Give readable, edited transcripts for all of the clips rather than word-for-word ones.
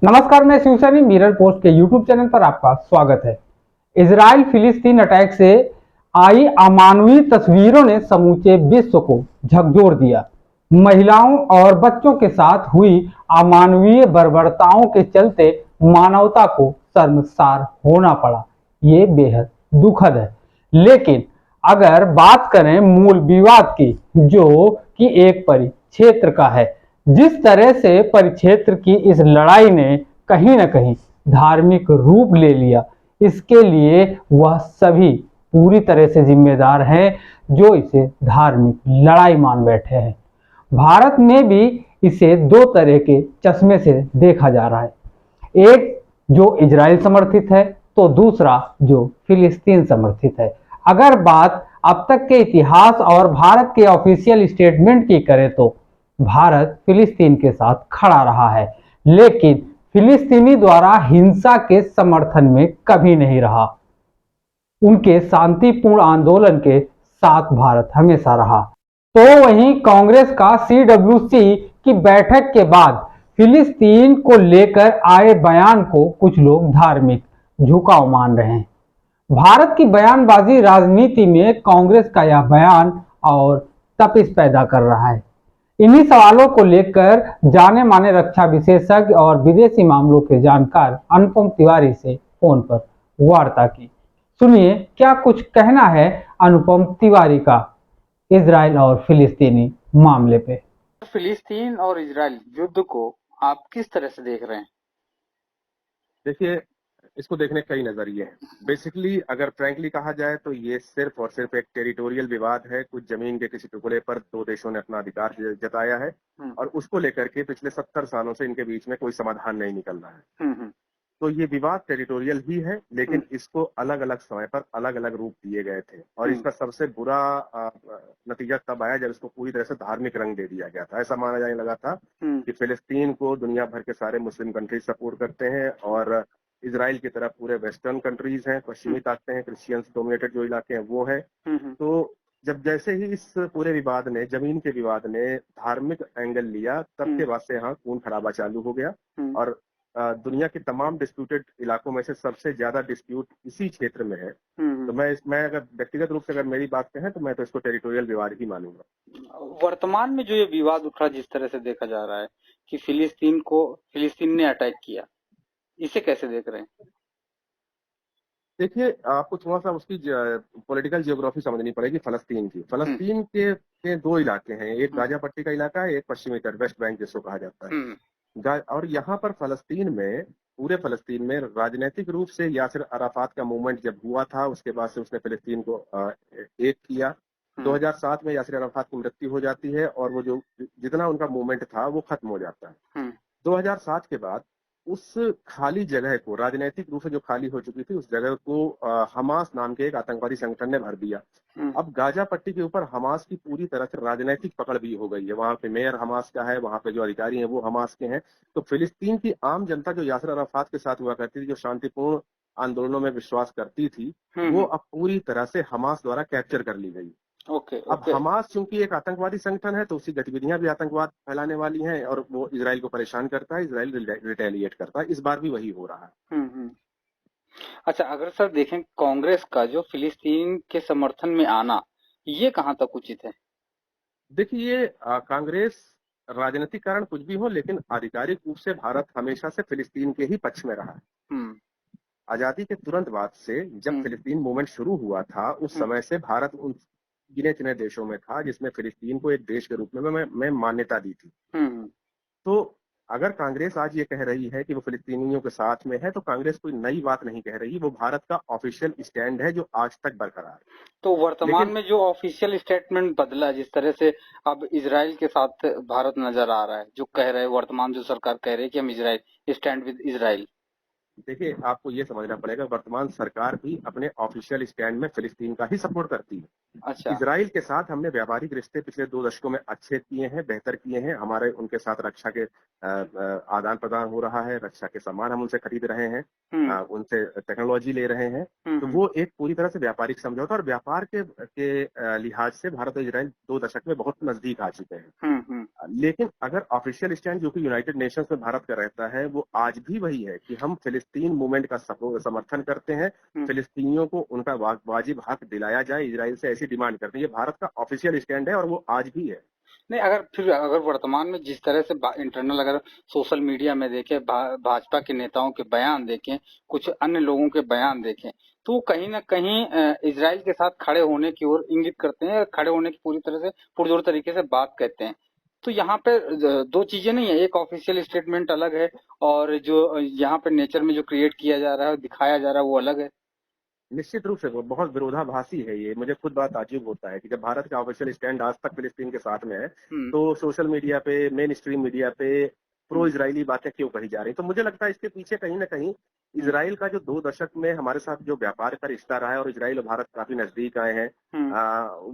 नमस्कार, मैं शिवसैनी mirror post के यूट्यूब चैनल पर आपका स्वागत है। इजराइल फिलिस्तीन अटैक से आई अमानवीय तस्वीरों ने समूचे विश्व को झकझोर दिया। महिलाओं और बच्चों के साथ हुई अमानवीय बर्बरताओं के चलते मानवता को शर्मसार होना पड़ा। ये बेहद दुखद है। लेकिन अगर बात करें मूल विवाद की, जो कि एक परिक्षेत्र का है, जिस तरह से परिक्षेत्र की इस लड़ाई ने कहीं न कहीं धार्मिक रूप ले लिया, इसके लिए वह सभी पूरी तरह से जिम्मेदार हैं जो इसे धार्मिक लड़ाई मान बैठे हैं। भारत में भी इसे दो तरह के चश्मे से देखा जा रहा है, एक जो इजराइल समर्थित है तो दूसरा जो फिलिस्तीन समर्थित है। अगर बात अब तक के इतिहास और भारत के ऑफिशियल स्टेटमेंट की करें तो भारत फिलिस्तीन के साथ खड़ा रहा है, लेकिन फिलिस्तीनी द्वारा हिंसा के समर्थन में कभी नहीं रहा। उनके शांतिपूर्ण आंदोलन के साथ भारत हमेशा रहा। तो वहीं कांग्रेस का सीडब्ल्यूसी की बैठक के बाद फिलिस्तीन को लेकर आए बयान को कुछ लोग धार्मिक झुकाव मान रहे हैं। भारत की बयानबाजी राजनीति में कांग्रेस का यह बयान और तपिश पैदा कर रहा है। इन्हीं सवालों को लेकर जाने माने रक्षा विशेषज्ञ और विदेशी मामलों के जानकार अनुपम तिवारी से फोन पर वार्ता की। सुनिए क्या कुछ कहना है अनुपम तिवारी का इजराइल और फिलिस्तीनी मामले पे। फिलिस्तीन और इजराइल युद्ध को आप किस तरह से देख रहे हैं? देखिए, इसको देखने के कई नजरिए हैं। बेसिकली अगर फ्रैंकली कहा जाए तो ये सिर्फ और सिर्फ एक टेरिटोरियल विवाद है। कुछ जमीन के किसी टुकड़े पर दो देशों ने अपना अधिकार जताया है और उसको लेकर के पिछले 70 सालों से इनके बीच में कोई समाधान नहीं निकल रहा है। तो ये विवाद टेरिटोरियल ही है, लेकिन इसको अलग अलग समय पर अलग अलग रूप दिए गए थे और इसका सबसे बुरा नतीजा तब आया जब इसको पूरी तरह से धार्मिक रंग दे दिया गया था। ऐसा माना जाने लगा था कि फिलिस्तीन को दुनिया भर के सारे मुस्लिम कंट्रीज सपोर्ट करते हैं और इजराइल की तरफ पूरे वेस्टर्न कंट्रीज हैं, पश्चिमी ताकतें हैं, क्रिश्चियंस डोमिनेटेड जो इलाके हैं वो हैं। तो जब जैसे ही इस पूरे विवाद ने, जमीन के विवाद ने धार्मिक एंगल लिया, तब के बाद से यहाँ खून खराबा चालू हो गया और दुनिया के तमाम डिस्प्यूटेड इलाकों में से सबसे ज्यादा डिस्प्यूट इसी क्षेत्र में है। तो मैं अगर व्यक्तिगत रूप से अगर मेरी बात कहें तो मैं तो इसको टेरिटोरियल विवाद ही मानूंगा। वर्तमान में जो ये विवाद उठ रहा है, जिस तरह से देखा जा रहा है कि फिलिस्तीन ने अटैक किया, इसे कैसे देख रहे हैं? देखिए, आपको थोड़ा सा उसकी पॉलिटिकल जियोग्राफी समझनी पड़ेगी। फलस्तीन के दो इलाके हैं, एक गाजा पट्टी का इलाका है, एक पश्चिमी तट वेस्ट बैंक जिसको कहा जाता है। और यहाँ पर पूरे फलस्तीन में राजनीतिक रूप से यासिर अराफात का मूवमेंट जब हुआ था, उसके बाद से उसने फिलिस्तीन को एक किया। 2007 में यासिर अराफात की मृत्यु हो जाती है और वो जो जितना उनका मूवमेंट था वो खत्म हो जाता है। 2007 के बाद उस खाली जगह को, राजनीतिक रूप से जो खाली हो चुकी थी, उस जगह को हमास नाम के एक आतंकवादी संगठन ने भर दिया। अब गाजा पट्टी के ऊपर हमास की पूरी तरह से राजनीतिक पकड़ भी हो गई है। वहां पे मेयर हमास का है, वहां पे जो अधिकारी हैं वो हमास के हैं। तो फिलिस्तीन की आम जनता जो यासिर अराफात के साथ हुआ करती थी, जो शांतिपूर्ण आंदोलनों में विश्वास करती थी, वो अब पूरी तरह से हमास द्वारा कैप्चर कर ली गई। अब हमास चूंकि एक आतंकवादी संगठन है तो उसकी गतिविधियां भी आतंकवाद फैलाने वाली हैं और वो इजराइल को परेशान करता है, इजराइल रिटेलिएट करता है। इस बार भी वही हो रहा है। अच्छा, अगर सर देखें कांग्रेस का जो फिलिस्तीन के समर्थन में आना, ये कहाँ तक उचित है? देखिए, कांग्रेस राजनीतिक कारण कुछ भी हो, लेकिन आधिकारिक रूप से भारत हमेशा से फिलिस्तीन के ही पक्ष में रहा है। आजादी के तुरंत बाद से जब फिलिस्तीन मूवमेंट शुरू हुआ था, उस समय से भारत उन गिने चुने देशों में था जिसमें फिलिस्तीन को एक देश के रूप में मैं मान्यता दी थी। तो अगर कांग्रेस आज ये कह रही है कि वो फिलिस्तीनियों के साथ में है, तो कांग्रेस कोई नई बात नहीं कह रही, वो भारत का ऑफिशियल स्टैंड है जो आज तक बरकरार है। तो वर्तमान में जो ऑफिशियल स्टेटमेंट बदला, जिस तरह से अब इजराइल के साथ भारत नजर आ रहा है, जो कह रहे हैं, वर्तमान जो सरकार कह रही है कि हम इजराइल स्टैंड विद इजराइल। देखिए, आपको ये समझना पड़ेगा, वर्तमान सरकार भी अपने ऑफिशियल स्टैंड में फिलिस्तीन का ही सपोर्ट करती है। अच्छा। इजराइल के साथ हमने व्यापारिक रिश्ते पिछले 2 दशकों में अच्छे किए हैं, बेहतर किए हैं। हमारे उनके साथ रक्षा के आदान प्रदान हो रहा है, रक्षा के सामान हम उनसे खरीद रहे हैं, उनसे टेक्नोलॉजी ले रहे हैं। तो वो एक पूरी तरह से व्यापारिक समझौता, और व्यापार के लिहाज से भारत और इजराइल 2 दशक में बहुत नजदीक आ चुके हैं। लेकिन अगर ऑफिशियल स्टैंड जो कि यूनाइटेड नेशंस में भारत का रहता है, वो आज भी वही है कि हम फिलिस्तीन मूवमेंट का समर्थन करते हैं। फिलिस्तीनियों को उनका वाजिब हक दिलाया जाए, इजराइल से ऐसी डिमांड करते हैं। ये भारत का ऑफिशियल स्टैंड है और वो आज भी है। नहीं, अगर वर्तमान में जिस तरह से इंटरनल अगर सोशल मीडिया में देखें, भाजपा के नेताओं के बयान देखें, कुछ अन्य लोगों के बयान देखें, तो कहीं ना कहीं इजराइल के साथ खड़े होने की ओर इंगित करते हैं, खड़े होने की पूरी तरह से पुरजोर तरीके से बात कहते हैं। तो यहाँ पे दो चीजें नहीं है, एक ऑफिशियल स्टेटमेंट अलग है और जो यहाँ पे नेचर में जो क्रिएट किया जा रहा है, दिखाया जा रहा है, वो अलग है। निश्चित रूप से वो बहुत विरोधाभासी है। ये मुझे खुद बात ताज्जुब होता है कि जब भारत का ऑफिशियल स्टैंड आज तक फिलिस्तीन के साथ में है, तो सोशल मीडिया पे, मेन स्ट्रीम मीडिया पे प्रो इजरायली बातें क्यों कही जा रही। तो मुझे लगता है इसके पीछे कहीं ना कहीं इजराइल का जो 2 दशक में हमारे साथ जो व्यापार का रिश्ता रहा है और इजराइल और भारत काफी नजदीक आए हैं,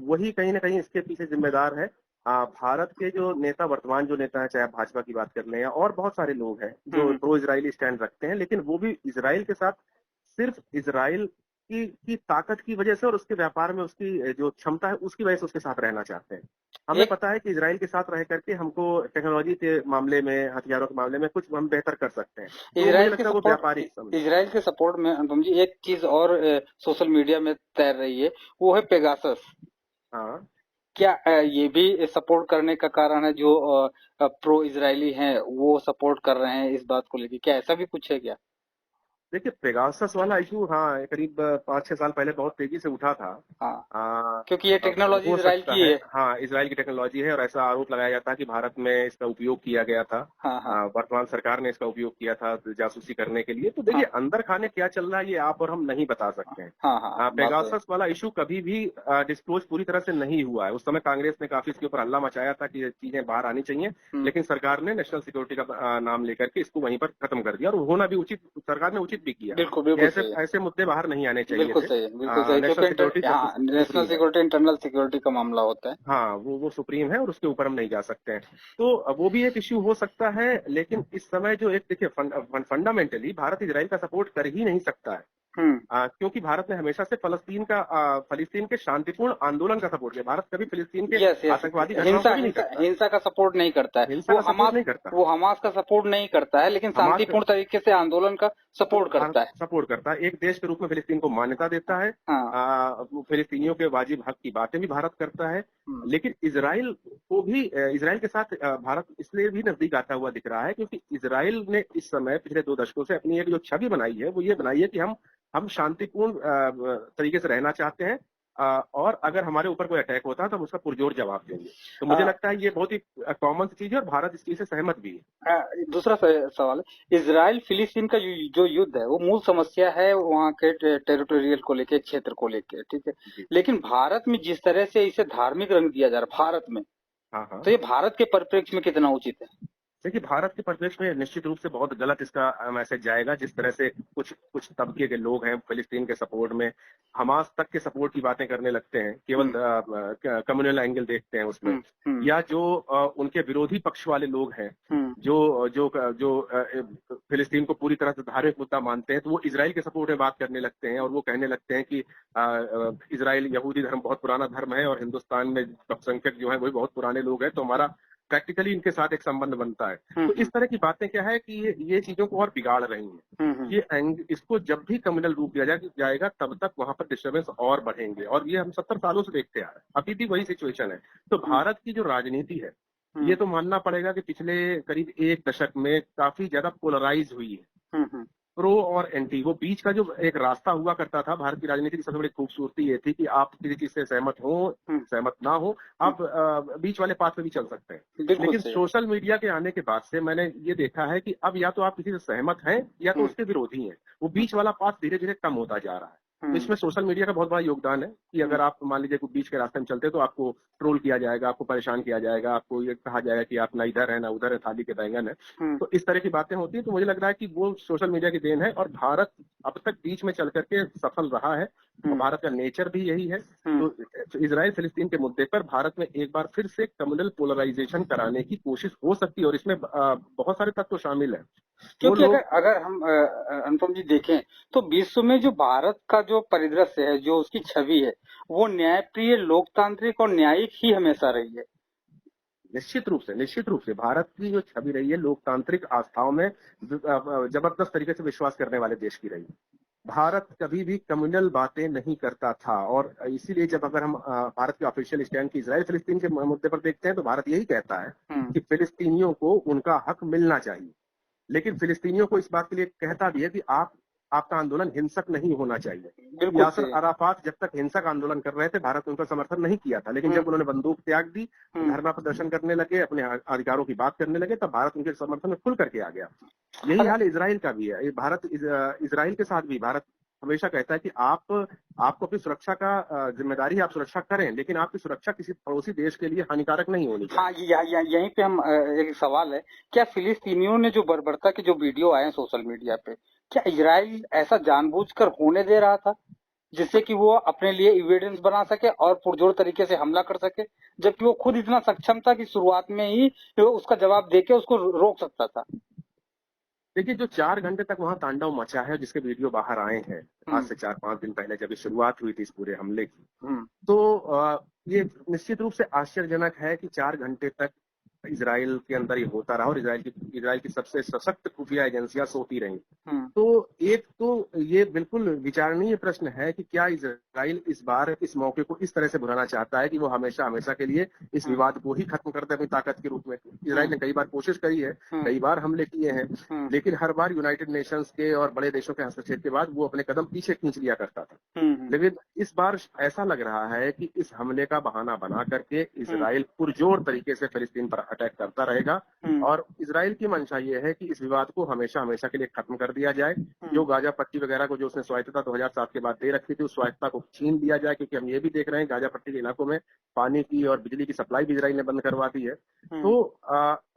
वही कहीं ना कहीं इसके पीछे जिम्मेदार है। भारत के जो नेता, वर्तमान जो नेता है, चाहे आप भाजपा की बात कर लें, या और बहुत सारे लोग हैं जो प्रो इजरायली स्टैंड रखते हैं, लेकिन वो भी इजराइल के साथ सिर्फ इजराइल की ताकत की वजह से और उसके व्यापार में उसकी जो क्षमता है उसकी वजह से उसके साथ रहना चाहते हैं। हमें पता है कि इजराइल के साथ रह करके हमको टेक्नोलॉजी के मामले में, हथियारों के मामले में कुछ हम बेहतर कर सकते हैं। तो इजराइल के सपोर्ट में अनुपम जी एक चीज और सोशल मीडिया में तैर रही है, वो है पेगासस। हाँ, क्या ये भी सपोर्ट करने का कारण है, जो प्रो इजरायली हैं वो सपोर्ट कर रहे हैं इस बात को लेकर, क्या ऐसा भी कुछ है क्या? देखिए पेगासस वाला इशू, हाँ, करीब 5-6 साल पहले बहुत तेजी से उठा था। हाँ, क्योंकि ये टेक्नोलॉजी हो इजराइल सकता की है, है। हाँ, इजराइल की टेक्नोलॉजी है और ऐसा आरोप लगाया जाता है कि भारत में इसका उपयोग किया गया था। वर्तमान सरकार ने इसका उपयोग किया था जासूसी करने के लिए। तो देखिए अंदर खाने क्या चल रहा है ये आप और हम नहीं बता सकते हैं। पेगासस वाला इशू कभी भी डिस्क्लोज पूरी तरह से नहीं हुआ है। उस समय कांग्रेस ने काफी इसके ऊपर हल्ला मचाया था कि ये चीजें बाहर आनी चाहिए, लेकिन सरकार ने नेशनल सिक्योरिटी का नाम लेकर के इसको वहीं पर खत्म कर दिया, और होना भी उचित, सरकार ने उचित भी किया। बिल्कुल ऐसे मुद्दे बाहर नहीं आने चाहिए। बिल्कुल सही है, बिल्कुल सही, नेशनल सिक्योरिटी इंटरनल सिक्योरिटी का मामला होता है। हाँ, वो सुप्रीम है और उसके ऊपर हम नहीं जा सकते हैं। तो वो भी एक इश्यू हो सकता है, लेकिन इस समय जो एक देखिए फंडामेंटली भारत इजराइल का सपोर्ट कर ही नहीं सकता है। क्योंकि भारत ने हमेशा से फलस्तीन के शांतिपूर्ण आंदोलन का सपोर्ट किया। भारत कभी फिलिस्तीन के आतंकवादी हिंसा का सपोर्ट नहीं करता है। वो हमास का सपोर्ट नहीं करता है, लेकिन शांतिपूर्ण तरीके से आंदोलन का सपोर्ट करता है। एक देश के रूप में फिलिस्तीन को मान्यता देता है। फिलिस्तीनियों के वाजिब हक की बातें भी भारत करता है। लेकिन इजराइल के साथ भारत इसलिए भी नजदीक आता हुआ दिख रहा है क्योंकि इजराइल ने इस समय पिछले 2 दशकों से अपनी एक जो छवि बनाई है, वो ये बनाई है कि हम शांतिपूर्ण तरीके से रहना चाहते हैं, और अगर हमारे ऊपर कोई अटैक होता है तो हम उसका पुरजोर जवाब देंगे। तो मुझे लगता है ये बहुत ही कॉमन चीज है और भारत इस चीज से सहमत भी है। दूसरा सवाल है, इजराइल फिलिस्तीन का जो युद्ध है वो मूल समस्या है वहाँ के टेरिटोरियल को लेके, क्षेत्र को लेके, ठीक है। लेकिन भारत में जिस तरह से इसे धार्मिक रंग दिया जा रहा है भारत में, तो ये भारत के परिप्रेक्ष्य में कितना उचित है? देखिए भारत के परिप्रेक्ष्य में निश्चित रूप से बहुत गलत इसका मैसेज जाएगा। जिस तरह से कुछ तबके के लोग हैं फिलिस्तीन के सपोर्ट में हमास तक के सपोर्ट की बातें करने लगते हैं, केवल कम्युनल एंगल देखते हैं उसमें, या जो उनके विरोधी पक्ष वाले लोग हैं जो जो जो फिलिस्तीन को पूरी तरह से धार्मिक मुद्दा मानते हैं, तो वो इजराइल के सपोर्ट में बात करने लगते हैं और वो कहने लगते हैं कि इजराइल यहूदी धर्म बहुत पुराना धर्म है और हिंदुस्तान में अल्पसंख्यक जो है वही बहुत पुराने लोग हैं, तो हमारा प्रैक्टिकली इनके साथ एक संबंध बनता है। तो इस तरह की बातें क्या है कि ये चीजों को और बिगाड़ रही हैं। इसको जब भी कम्युनल रूप दिया जाएगा तब तक वहां पर डिस्टर्बेंस और बढ़ेंगे, और ये हम 70 सालों से देखते आ रहे हैं, अभी भी वही सिचुएशन है। तो भारत की जो राजनीति है ये तो मानना पड़ेगा कि पिछले करीब 1 दशक में काफी ज्यादा पोलराइज हुई है। प्रो और एंटी, वो बीच का जो एक रास्ता हुआ करता था भारत की राजनीति की सबसे बड़ी खूबसूरती ये थी कि आप किसी चीज से सहमत हो, सहमत ना हो, आप बीच वाले पाथ पे भी चल सकते हैं। लेकिन सोशल मीडिया के आने के बाद से मैंने ये देखा है कि अब या तो आप किसी से सहमत हैं या तो उसके विरोधी हैं। वो बीच वाला पाथ धीरे धीरे कम होता जा रहा है। तो इसमें सोशल मीडिया का बहुत बड़ा योगदान है कि अगर आप मान लीजिए बीच के रास्ते में चलते हैं तो आपको ट्रोल किया जाएगा, आपको परेशान किया जाएगा, आपको ये कहा जाएगा कि आप ना इधर है ना उधर है, थाली के बैंगन है। तो इस तरह की बातें होती है। तो मुझे लग रहा है कि वो सोशल मीडिया की देन है और भारत अब तक बीच में चल करके सफल रहा है और भारत का नेचर भी यही है। तो इजराइल फिलिस्तीन के मुद्दे पर भारत में एक बार फिर से कम्युनल पोलराइजेशन कराने की कोशिश हो सकती है, और इसमें बहुत सारे तत्व शामिल हैं। वो क्योंकि लोग अगर हम अनुपम जी देखें तो विश्व में जो भारत का जो परिदृश्य है, जो उसकी छवि है, वो न्यायप्रिय, लोकतांत्रिक और न्यायिक ही हमेशा रही है। निश्चित रूप से भारत की जो छवि रही है लोकतांत्रिक आस्थाओं में जबरदस्त तरीके से विश्वास करने वाले देश की रही है। भारत कभी भी कम्युनल बातें नहीं करता था, और इसीलिए जब अगर हम भारत के ऑफिशियल स्टैंड की इजराइल फिलिस्तीन के मुद्दे पर देखते हैं तो भारत यही कहता है कि फिलिस्तीनियों को उनका हक मिलना चाहिए। लेकिन फिलिस्तीनियों को इस बात के लिए कहता भी है कि आपका आंदोलन हिंसक नहीं होना चाहिए। बिल्कुल यासर सही। अराफात जब तक हिंसक आंदोलन कर रहे थे भारत ने उनका समर्थन नहीं किया था, लेकिन जब उन्होंने बंदूक त्याग दी, धरना प्रदर्शन करने लगे, अपने अधिकारों की बात करने लगे, तब भारत उनके समर्थन में खुल करके आ गया। यही हाल इजराइल का भी है। इजराइल के साथ भी भारत हमेशा कहता है कि आपको अपनी सुरक्षा का जिम्मेदारी है, आप सुरक्षा करें, लेकिन आपकी सुरक्षा किसी पड़ोसी देश के लिए हानिकारक नहीं होनी चाहिए। हाँ, यहीं पे हम एक सवाल है, क्या फिलिस्तीनियों ने जो बर्बरता के जो वीडियो आए हैं सोशल मीडिया पे, क्या इजराइल ऐसा जानबूझकर होने दे रहा था जिससे कि वो अपने लिए एविडेंस बना सके और पुरजोर तरीके से हमला कर सके, जबकि वो खुद इतना सक्षम था कि शुरुआत में ही उसका जवाब देके उसको रोक सकता था। देखिए, जो 4 घंटे तक वहां तांडव मचा है, जिसके वीडियो बाहर आए हैं आज से 4-5 दिन पहले जब ये शुरुआत हुई थी इस पूरे हमले की, तो ये निश्चित रूप से आश्चर्यजनक है कि 4 घंटे तक इजराइल के अंदर ये होता रहा और इजराइल की सबसे सशक्त खुफिया एजेंसियां सोती रही। तो एक तो ये बिल्कुल विचारणीय प्रश्न है कि क्या इजराइल इस बार इस मौके को इस तरह से भुनाना चाहता है कि वो हमेशा हमेशा के लिए इस विवाद को ही खत्म कर दे अपनी ताकत के रूप में। इजराइल ने कई बार कोशिश करी है, कई बार हमले किए हैं, लेकिन हर बार यूनाइटेड नेशंस के और बड़े देशों के हस्तक्षेप के बाद वो अपने कदम पीछे खींच लिया करता था। लेकिन इस बार ऐसा लग रहा है कि इस हमले का बहाना बना करके इजराइल पुरजोर तरीके से फिलिस्तीन पर अटैक करता रहेगा, और इजराइल की मंशा ये है कि इस विवाद को हमेशा हमेशा के लिए खत्म कर दिया जाए। जो गाजा पट्टी वगैरह को जो उसने स्वायत्तता 2007 के बाद दे रखी थी, उस स्वायत्तता को छीन दिया जाए, क्योंकि हम ये भी देख रहे हैं गाजा पट्टी के इलाकों में पानी की और बिजली की सप्लाई भी इजराइल ने बंद करवा दी है। तो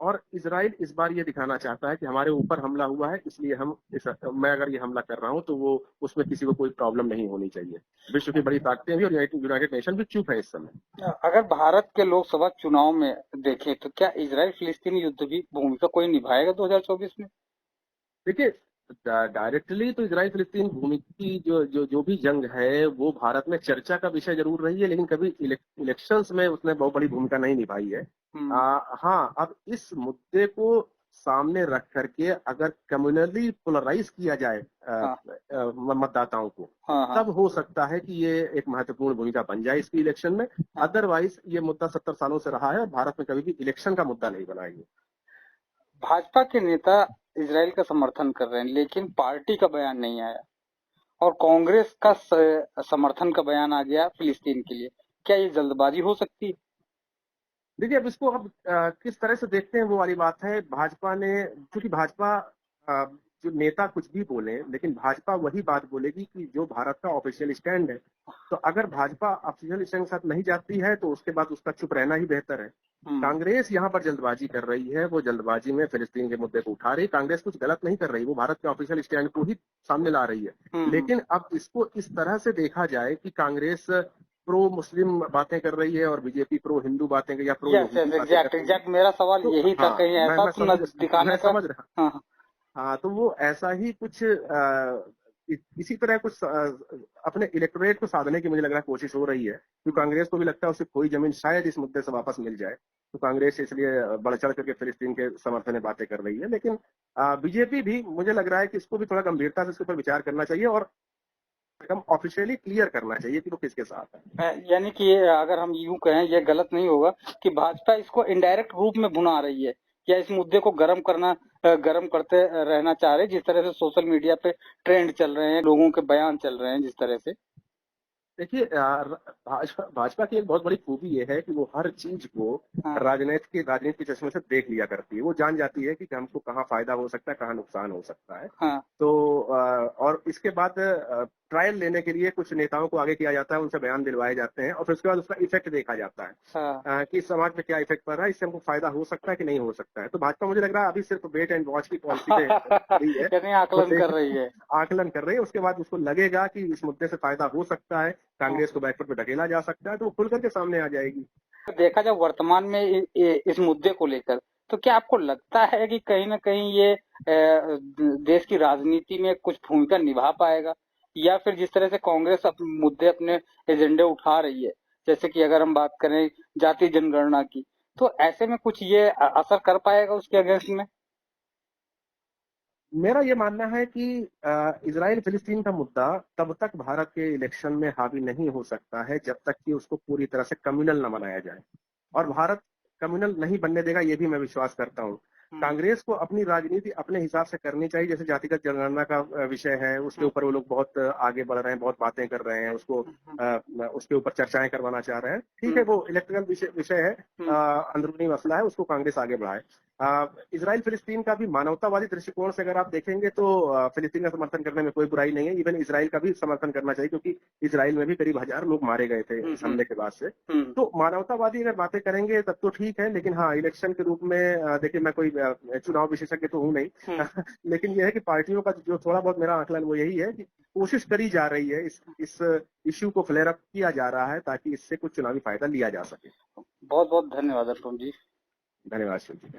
और इजराइल इस बार ये दिखाना चाहता है कि हमारे ऊपर हमला हुआ है, इसलिए मैं अगर ये हमला कर रहा हूं तो वो उसमें किसी को कोई प्रॉब्लम नहीं होनी चाहिए। विश्व की बड़ी ताकतें भी और यूनाइटेड नेशन भी चुप है इस समय। अगर भारत के लोकसभा चुनाव में देखें तो क्या इजराइल फिलिस्तीन युद्ध की भूमिका कोई निभाएगा 2024 में? देखिए, डायरेक्टली तो इजराइल फिलिस्तीन भूमि की जो भी जंग है वो भारत में चर्चा का विषय जरूर रही है, लेकिन कभी इलेक्शंस में उसने बहुत बड़ी भूमिका नहीं निभाई है। हाँ, अब इस मुद्दे को सामने रख करके अगर कम्युनली पोलराइज किया जाए मतदाताओं को, तब हो सकता है कि ये एक महत्वपूर्ण भूमिका बन जाए इसकी इलेक्शन में। अदरवाइज ये मुद्दा 70 सालों से रहा है और भारत में कभी भी इलेक्शन का मुद्दा नहीं बना है। भाजपा के नेता इजराइल का समर्थन कर रहे हैं, लेकिन पार्टी का बयान नहीं आया और कांग्रेस का समर्थन का बयान आ गया फिलिस्तीन के लिए। क्या ये जल्दबाजी हो सकती है? देखिए, अब इसको हम किस तरह से देखते हैं वो वाली बात है। भाजपा ने, क्योंकि भाजपा जो नेता कुछ भी बोले, लेकिन भाजपा वही बात बोलेगी कि जो भारत का ऑफिशियल स्टैंड है। तो अगर भाजपा ऑफिशियल स्टैंड के साथ नहीं जाती है तो उसके बाद उसका चुप रहना ही बेहतर है। कांग्रेस यहाँ पर जल्दबाजी कर रही है, वो जल्दबाजी में फिलिस्तीन के मुद्दे को उठा रही है। कांग्रेस कुछ गलत नहीं कर रही, वो भारत के ऑफिशियल स्टैंड को ही सामने ला रही है। लेकिन अब इसको इस तरह से देखा जाए कि कांग्रेस प्रो मुस्लिम बातें कर रही है और बीजेपी प्रो हिंदू बातें या प्रो एग्जैक्ट मेरा सवाल यही था, कहीं ऐसा तो दिखाने का। समझ रहा। हाँ, तो वो ऐसा ही कुछ इसी तरह कुछ अपने इलेक्टोरेट को साधने की मुझे लग रहा है कोशिश हो रही है, क्योंकि कांग्रेस को भी लगता है उसे कोई जमीन शायद इस मुद्दे से वापस मिल जाए, तो कांग्रेस इसलिए बढ़ चढ़ करके फिलिस्तीन के समर्थन में बातें कर रही है। लेकिन बीजेपी भी, मुझे लग रहा है कि इसको भी थोड़ा गंभीरता से इसके ऊपर विचार करना चाहिए और ऑफिशियली क्लियर करना चाहिए कि वो किसके साथ है। यानी कि अगर हम यूं कहें, ये गलत नहीं होगा कि भाजपा इसको इनडायरेक्ट रूप में भुना रही है या इस मुद्दे को गर्म करते रहना चाह रहे, जिस तरह से सोशल मीडिया पे ट्रेंड चल रहे हैं, लोगों के बयान चल रहे हैं जिस तरह से। देखिए, भाजपा की एक बहुत बड़ी खूबी ये है कि वो हर चीज को राजनीति के चश्मे से देख लिया करती है। वो जान जाती है कि हमको कहाँ फायदा हो सकता है, कहाँ नुकसान हो सकता है। तो और इसके बाद ट्रायल लेने के लिए कुछ नेताओं को आगे किया जाता है, उनसे बयान दिलवाए जाते हैं और फिर उसके बाद उसका इफेक्ट देखा जाता है हाँ। कि समाज में क्या इफेक्ट पड़ रहा है, इससे हमको फायदा हो सकता है कि नहीं हो सकता है। तो भाजपा मुझे लग रहा है अभी सिर्फ वेट एंड वॉच की पॉलिसी पे खड़ी है, यानी वो आकलन कर रही है। आकलन कर रही है। उसके बाद उसको लगेगा कि इस मुद्दे से फायदा हो सकता है, कांग्रेस को बैकफुट पे ढकेला जा सकता है, तो वो खुल करके सामने आ जाएगी। देखा जाए वर्तमान में इस मुद्दे को लेकर, तो क्या आपको लगता है कि कहीं ना कहीं ये देश की राजनीति में कुछ भूमिका निभा पाएगा, या फिर जिस तरह से कांग्रेस मुद्दे अपने एजेंडे उठा रही है, जैसे कि अगर हम बात करें जातीय जनगणना की, तो ऐसे में कुछ ये असर कर पाएगा उसके अगेंस्ट में? मेरा ये मानना है कि इजराइल फिलिस्तीन का मुद्दा तब तक भारत के इलेक्शन में हावी नहीं हो सकता है जब तक कि उसको पूरी तरह से कम्युनल न बनाया जाए, और भारत कम्युनल नहीं बनने देगा, ये भी मैं विश्वास करता हूँ। कांग्रेस को अपनी राजनीति अपने हिसाब से करनी चाहिए। जैसे जातिगत जनगणना का विषय है, उसके ऊपर वो लोग बहुत आगे बढ़ रहे हैं, बहुत बातें कर रहे हैं, उसके ऊपर चर्चाएं करवाना चाह रहे हैं। ठीक है, वो इलेक्ट्रिकल विषय है, अंदरूनी मसला है, उसको कांग्रेस आगे बढ़ाए। इजराइल फिलिस्तीन का भी मानवतावादी दृष्टिकोण से अगर आप देखेंगे तो फिलिस्तीन का समर्थन करने में कोई बुराई नहीं है। इवन इजराइल का भी समर्थन करना चाहिए, क्योंकि इजराइल में भी करीब 1000 लोग मारे गए थे इस हमले के बाद से। तो मानवतावादी अगर बातें करेंगे तब तो ठीक है, लेकिन हाँ, इलेक्शन के रूप में देखिए, मैं कोई चुनाव विशेषज्ञ तो हूं नहीं लेकिन यह है कि पार्टियों का जो थोड़ा बहुत मेरा आकलन वो यही है कि कोशिश करी जा रही है, इस इश्यू को फ्लेयर अप किया जा रहा है ताकि इससे कुछ चुनावी फायदा लिया जा सके। बहुत बहुत धन्यवाद अर्पण जी। धन्यवाद शिव जी।